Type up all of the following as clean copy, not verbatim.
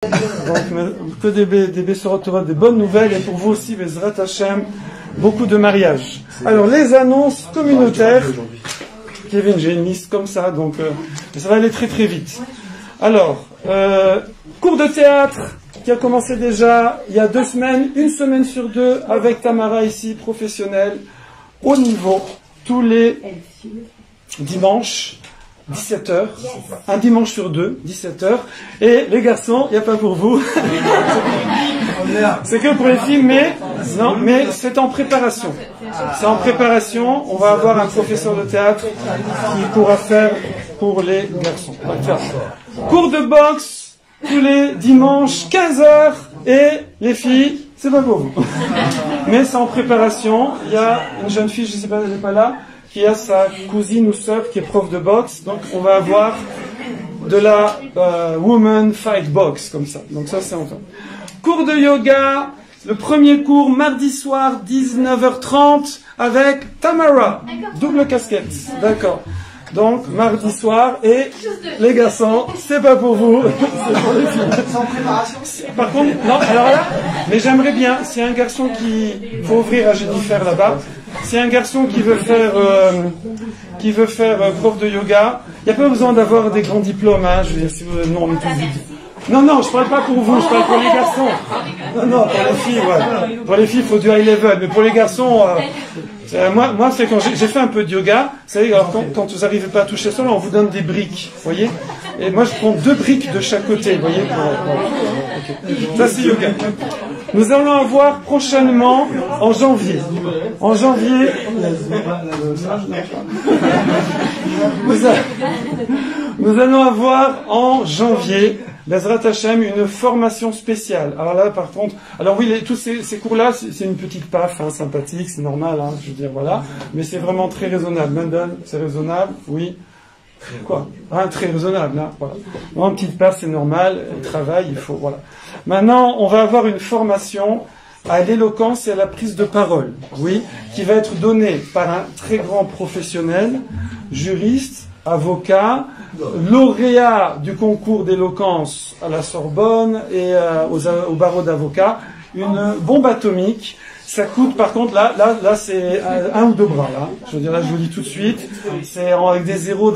Donc, que des Bessorot, des bonnes nouvelles, et pour vous aussi, Bezrat Hashem, beaucoup de mariages. Alors, les annonces communautaires. Kevin, j'ai une liste comme ça, donc ça va aller très très vite. Alors, cours de théâtre qui a commencé déjà il y a 2 semaines, 1 semaine sur 2, avec Tamara ici, professionnelle, haut niveau, tous les dimanches. 17h, un dimanche sur 2, 17h, et les garçons, il n'y a pas pour vous. C'est que pour les filles, mais c'est en préparation. C'est en préparation, on va avoir un professeur de théâtre qui pourra faire pour les garçons. Cours de boxe, tous les dimanches, 15h, et les filles, c'est pas pour vous. Mais c'est en préparation, il y a une jeune fille, je ne sais pas, elle n'est pas là, qui a sa cousine ou sœur qui est prof de boxe, donc on va avoir de la woman fight box, comme ça. Donc ça c'est enfin. Cours de yoga, le premier cours mardi soir 19h30 avec Tamara, double casquette, d'accord. Donc mardi soir, et les garçons, c'est pas pour vous, c'est pour les filles. C'est en préparation. Par contre, non, alors là, mais j'aimerais bien, c'est un garçon qui, faut ouvrir à Jennifer là-bas. C'est un garçon qui veut faire prof de yoga. Il n'y a pas besoin d'avoir des grands diplômes, hein. Je veux dire, si vous, non, on est tous vite. Non, je parle pas pour vous, je parle pour les garçons. Non, pour les filles, ouais. Pour les filles, il faut du high level, mais pour les garçons, moi, c'est quand j'ai fait un peu de yoga, vous savez, alors quand vous n'arrivez pas à toucher ça, on vous donne des briques, vous voyez. Et moi, je prends 2 briques de chaque côté, vous voyez. Okay. Ça, c'est yoga. Nous allons avoir prochainement, en janvier, nous allons avoir en janvier, Bezrat Hashem, une formation spéciale. Alors là, par contre, alors oui, tous ces cours-là, c'est une petite paf, hein, sympathique, c'est normal, hein, je veux dire, voilà. Mais c'est vraiment très raisonnable. Mendel, c'est raisonnable, oui. Quoi? Hein, très raisonnable, là, voilà. Bon, une petite paf, c'est normal, il travaille, il faut, voilà. Maintenant, on va avoir une formation à l'éloquence et à la prise de parole, oui, qui va être donnée par un très grand professionnel, juriste, avocat, lauréat du concours d'éloquence à la Sorbonne et au barreau d'avocats, une bombe atomique. Ça coûte, par contre, là, c'est 1 ou 2 bras, là. Je veux dire, là, je vous dis tout de suite, c'est avec des zéros,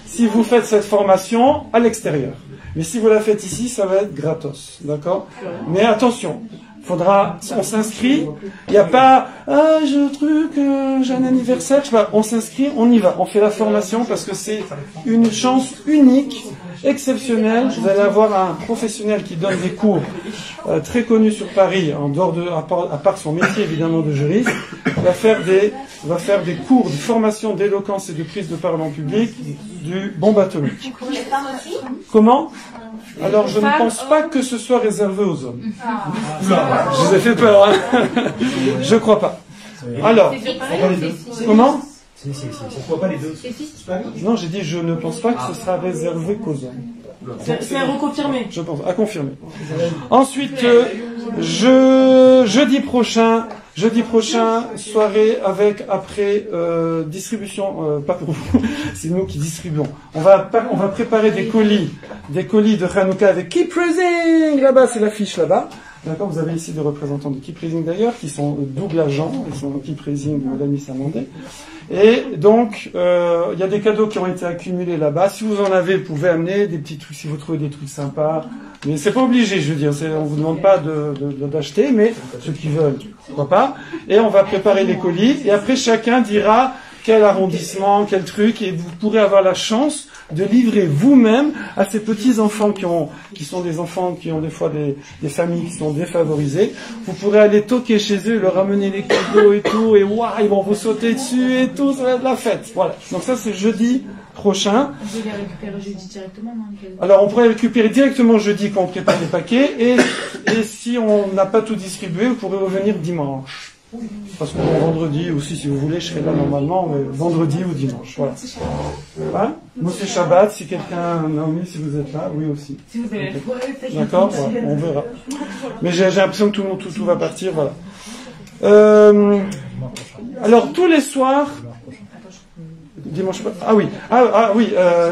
si vous faites cette formation à l'extérieur. Mais si vous la faites ici, ça va être gratos, d'accord? Mais attention, on s'inscrit, il n'y a pas, j'ai un anniversaire, je sais pas, on s'inscrit, on y va, on fait la formation parce que c'est une chance unique, exceptionnelle. Vous allez avoir un professionnel qui donne des cours très connu sur Paris, en dehors à part son métier évidemment de juriste, va faire des cours de formation d'éloquence et de prise de parole en public du bombe atomique. Comment? Alors je ne pense pas que ce soit réservé aux hommes. Je vous ai fait peur, hein. Je crois pas. Alors, comment? Pourquoi pas les 2? Non, j'ai dit je ne pense pas que ce sera réservé qu'aux hommes. C'est à reconfirmer. Je pense, à confirmer. Ensuite, jeudi prochain, soirée avec, après, distribution, pas pour vous, c'est nous qui distribuons. On va préparer des colis de Hanouka avec Keep Raising, là-bas, c'est l'affiche là-bas. D'accord, vous avez ici des représentants de Keep Raising d'ailleurs, qui sont double agents, ils sont Keep Raising de l'ami Samandé. Et donc, il y a des cadeaux qui ont été accumulés là-bas. Si vous en avez, vous pouvez amener des petits trucs, si vous trouvez des trucs sympas. Mais c'est pas obligé, je veux dire, on vous demande pas d'acheter, mais ceux qui veulent, pourquoi pas. Et on va préparer les colis, et après chacun dira quel arrondissement, quel truc, et vous pourrez avoir la chance de livrer vous-même à ces petits enfants qui sont des enfants qui ont des fois des familles qui sont défavorisées. Vous pourrez aller toquer chez eux, leur amener les cadeaux et tout, et waouh, ils vont vous sauter dessus et tout, ça va être la fête. Voilà. Donc ça c'est jeudi prochain. On peut les récupérer jeudi directement, non? Alors on pourrait les récupérer directement jeudi quand on prépare les paquets, et si on n'a pas tout distribué, vous pourrez revenir dimanche. Parce que vendredi aussi, si vous voulez, je serai là normalement, mais vendredi ou dimanche. Voilà. Hein? Moi, c'est Shabbat. Si quelqu'un, Naomi, si vous êtes là, oui aussi. Si vous avez d'accord, ouais, on verra. Mais j'ai l'impression que tout va partir, voilà. Alors tous les soirs, dimanche. Ah oui,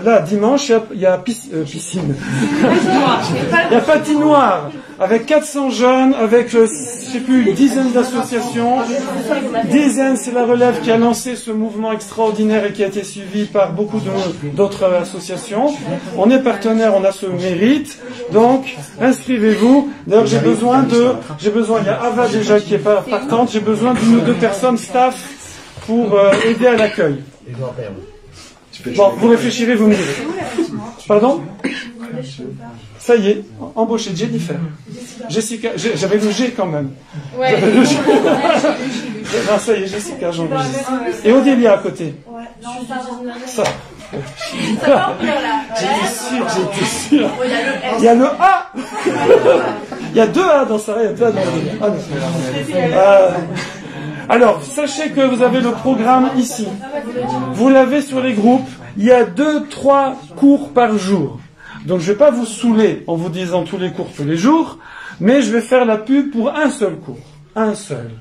là dimanche il y a piscine. Il y a patinoire avec 400 jeunes, avec je sais plus une dizaine d'associations. Dizaine, c'est la relève qui a lancé ce mouvement extraordinaire et qui a été suivi par beaucoup d'autres associations. On est partenaire, on a ce mérite. Donc inscrivez-vous. D'ailleurs il y a Ava déjà qui est partante. J'ai besoin d'une ou deux personnes staff pour aider à l'accueil. Bon, vous réfléchirez, vous me direz. Pardon? Ça y est, embauché Jennifer. Jessica, j'avais le G quand même. Ouais. J'avais le G. Non, ça y est, Jessica, j'enregistre. Et Odélia à côté. Ça. J'étais sûr. Il y a le A. Il y a 2 A dans ça, il y a 2 A dans le alors, sachez que vous avez le programme ici. Vous l'avez sur les groupes. Il y a 2-3 cours par jour. Donc je ne vais pas vous saouler en vous disant tous les cours tous les jours, mais je vais faire la pub pour un seul cours. Un seul.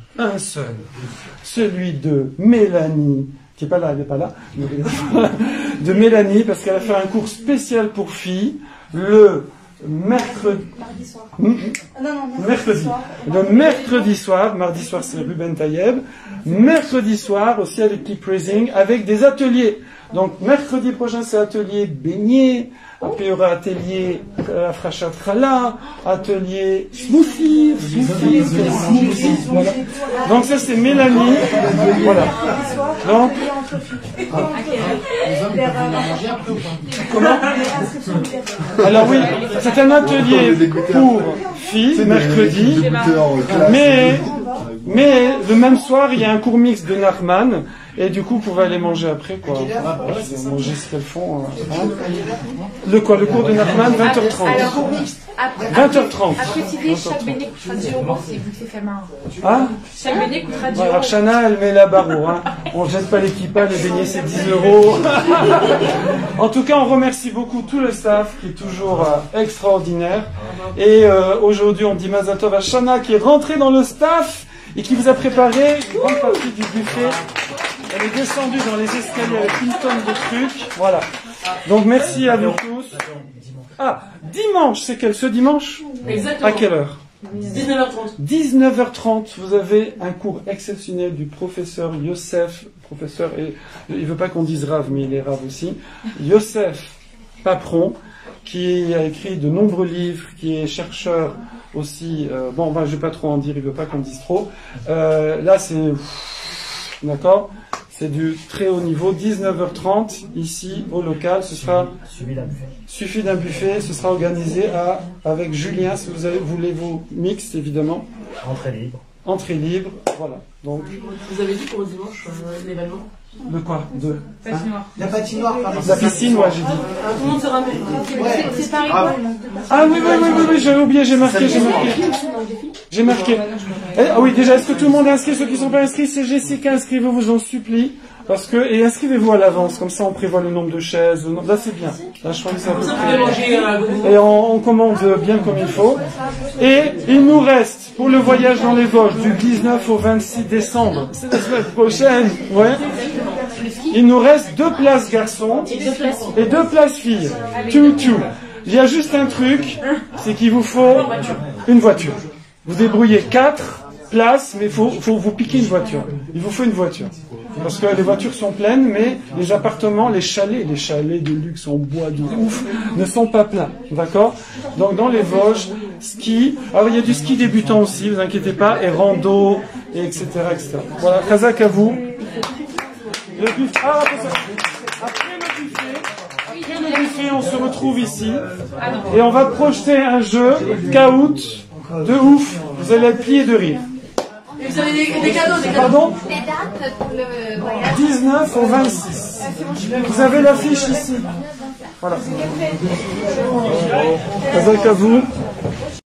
Celui de Mélanie, qui n'est pas là, elle n'est pas là, de Mélanie, parce qu'elle a fait un cours spécial pour filles, le mercredi. Le mercredi soir, mardi soir c'est Ruben Tayeb, mercredi soir aussi avec Keep Praising, avec des ateliers. Donc mercredi prochain c'est atelier beignet, après il y aura atelier Afrachat Chala, atelier smoothie, voilà. Donc ça c'est Mélanie, voilà. Donc comment? Alors oui, c'est un atelier pour filles mercredi, mais le même soir il y a un cours mixte de Nachman. Et du coup, vous pouvez aller manger après, quoi. Manger ce qu'elles font. Le cours de Nachman, 20h30. 20h30. Après, tu dis, chaque béné coûtera 10 euros, c'est vous fait main. Ah? Chaque béné coûtera 10 euros. Alors, Chana, elle met la barreau, hein. On jette pas l'équipage, les beignets, c'est 10 euros. En tout cas, on remercie beaucoup tout le staff, qui est toujours extraordinaire. Et aujourd'hui, on dit Mazal Tov à Chana, qui est rentrée dans le staff, et qui vous a préparé une grande partie du buffet. Elle est descendue dans les escaliers avec une tonne de trucs. Voilà. Donc merci à vous tous. Ah, dimanche, c'est quel ce dimanche? Exactement. À quelle heure? 19h30. 19h30, vous avez un cours exceptionnel du professeur Yosef. Professeur, et il veut pas qu'on dise Rav, mais il est Rav aussi. Yosef Papron, qui a écrit de nombreux livres, qui est chercheur aussi. Je vais pas trop en dire, il veut pas qu'on dise trop. Là, c'est... D'accord? C'est du très haut niveau, 19h30, ici, au local. Ce sera suffit d'un buffet. Ce sera organisé avec Julien, si vous voulez vos mix, évidemment. Entrée libre, voilà. Donc, Vous avez dit pour dimanche l'événement? de quoi? Patinoire. La patinoire, pardon. La piscine, moi, j'ai dit. Tout le monde se ramène. C'est pareil. Ah oui, j'avais oublié, j'ai marqué. Ah oui, déjà, est-ce que tout le monde est inscrit? Ceux qui ne sont pas inscrits, c'est Jessica, inscrivez-vous, vous en supplie. Et inscrivez-vous à l'avance, comme ça on prévoit le nombre de chaises. Là c'est bien. Là je crois que ça peut. Et on commande bien comme il faut. Et il nous reste, pour le voyage dans les Vosges, du 19 au 26 décembre, c'est la semaine prochaine, ouais. Il nous reste 2 places garçons et 2 places filles. Two. Il y a juste un truc, c'est qu'il vous faut une voiture. Vous débrouillez 4 places, mais faut vous piquer une voiture. Il vous faut une voiture. Parce que les voitures sont pleines, mais les appartements, les chalets de luxe en bois de ouf, ne sont pas pleins. D'accord? Donc dans les Vosges, ski. Alors il y a du ski débutant aussi, vous inquiétez pas, et rando, et etc. Voilà, Kazak à vous. Le buffet. Après le buffet, on se retrouve ici, et on va projeter un jeu, Kahoot, de ouf. Vous allez être pliés de rire. Et vous avez des cadeaux, Pardon? Les dates pour le voyage. 19 au 26. Vous avez l'affiche ici. Voilà. Kazak à vous.